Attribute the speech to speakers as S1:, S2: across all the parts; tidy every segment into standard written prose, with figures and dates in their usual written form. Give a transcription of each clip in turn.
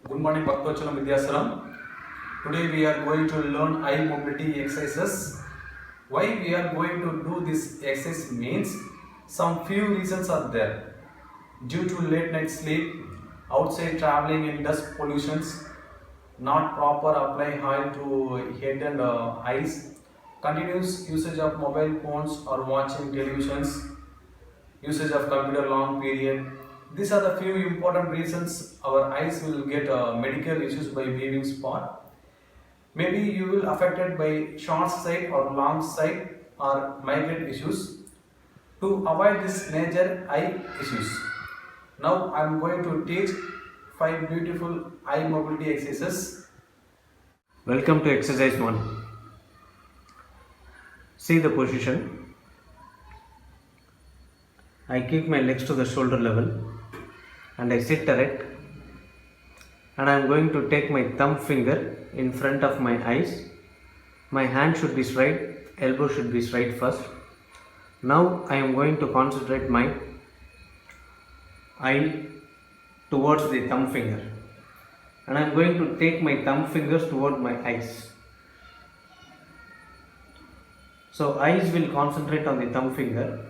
S1: Good morning, Bhaktochalam Vidyasaram. Today we are going to learn eye mobility exercises. Why we are going to do this exercise means some few reasons are there. Due to late night sleep, outside traveling in dust pollutions, not proper apply oil to head and eyes, continuous usage of mobile phones or watching televisions, usage of computer long period. These are the few important reasons our eyes will get medical issues by viewing spot. Maybe you will affected by short sight or long sight or migraine issues. To avoid this major eye issues, now I am going to teach 5 beautiful eye mobility exercises.
S2: Welcome to exercise 1. See the position. I keep my legs to the shoulder level and I sit erect, and I am going to take my thumb finger in front of my eyes. My hand should be straight, elbow should be straight first. Now I am going to concentrate my eye towards the thumb finger, and I am going to take my thumb fingers toward my eyes. So eyes will concentrate on the thumb finger.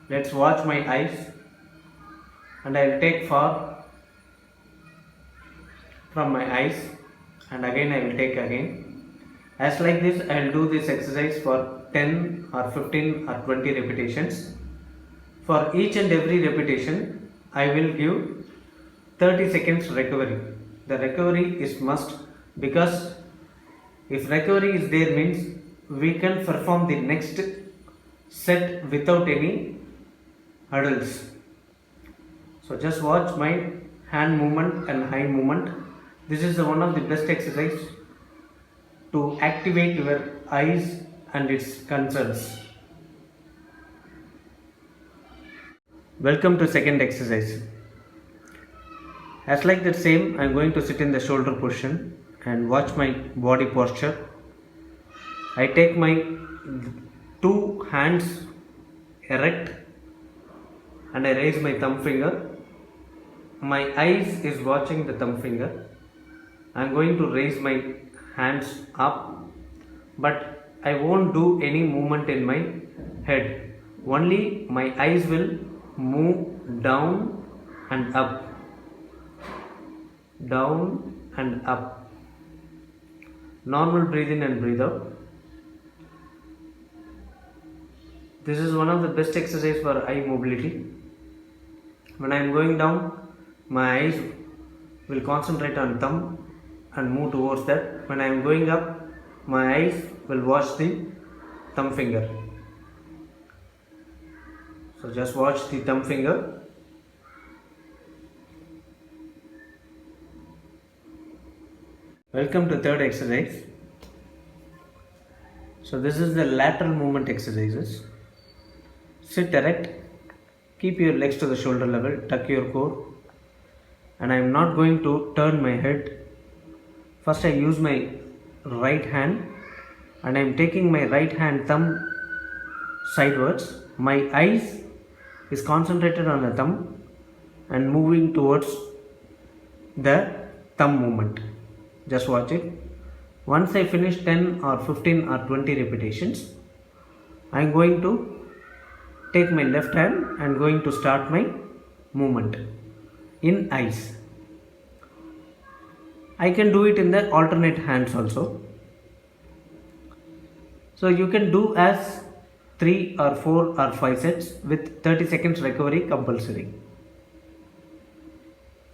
S2: Let's watch my eyes, and I will take far from my eyes, and again I will take again. As like this, I will do this exercise for 10 or 15 or 20 repetitions. For each and every repetition, I will give 30 seconds recovery. The recovery is must, because if recovery is there means we can perform the next set without any hurdles. So just watch my hand movement and eye movement. This is one of the best exercise to activate your eyes and its concerns. Welcome to second exercise. As like that same, I am going to sit in the shoulder position and watch my body posture. I take my two hands erect and I raise my thumb finger. My eyes is watching the thumb finger. I am going to raise my hands up, but I won't do any movement in my head. Only my eyes will move down and up, down and up. Normal breathe in and breathe out. This is one of the best exercise for eye mobility. When I am going down, my eyes will concentrate on thumb and move towards that. When I am going up, my eyes will watch the thumb finger. So just watch the thumb finger. Welcome to third exercise. So this is the lateral movement exercises. Sit erect, keep your legs to the shoulder level, tuck your core, and I am not going to turn my head. First I use my right hand and I am taking my right hand thumb sidewards. My eyes is concentrated on the thumb and moving towards the thumb movement. Just watch it. Once I finish 10 or 15 or 20 repetitions, I am going to take my left hand and going to start my movement in eyes. I can do it in the alternate hands also. So you can do as 3 or 4 or 5 sets with 30 seconds recovery compulsory.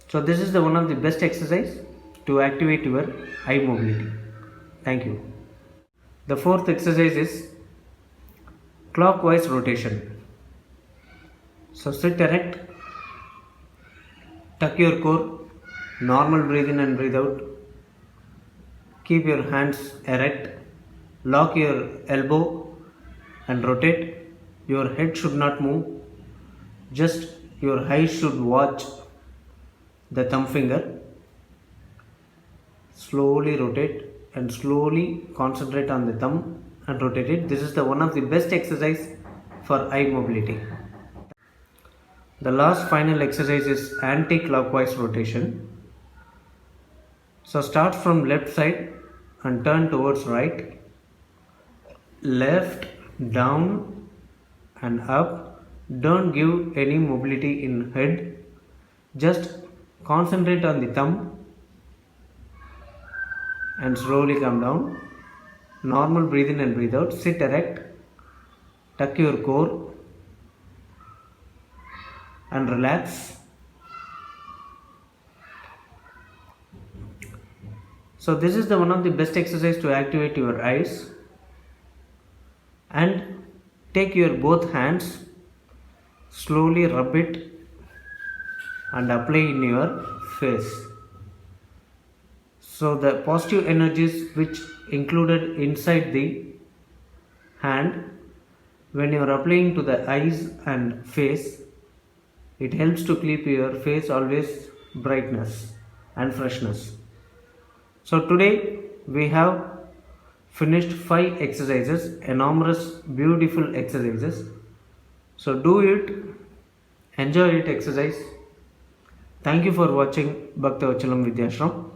S2: So this is the one of the best exercise to activate your eye mobility. Thank you. The fourth exercise is clockwise rotation. So sit erect, tuck your core, normal breathe in and breathe out. Keep your hands erect, lock your elbow and rotate. Your head should not move, just your eyes should watch the thumb finger. Slowly rotate and slowly concentrate on the thumb and rotate it. This is the one of the best exercise for eye mobility. The last final exercise is anti-clockwise rotation. So start from left side and turn towards right, left, down and up. Don't give any mobility in head, just concentrate on the thumb and slowly come down. Normal breathe in and breathe out. Sit erect, tuck your core and relax. So this is the one of the best exercise to activate your eyes. And take your both hands, slowly rub it and apply in your face. So the positive energies which included inside the hand, when you are applying to the eyes and face, it helps to keep your face always brightness and freshness. So today we have finished 5 exercises, enormous beautiful exercises. So do it, enjoy it, exercise. Thank you for watching Bhaktavachalam Vidyashram.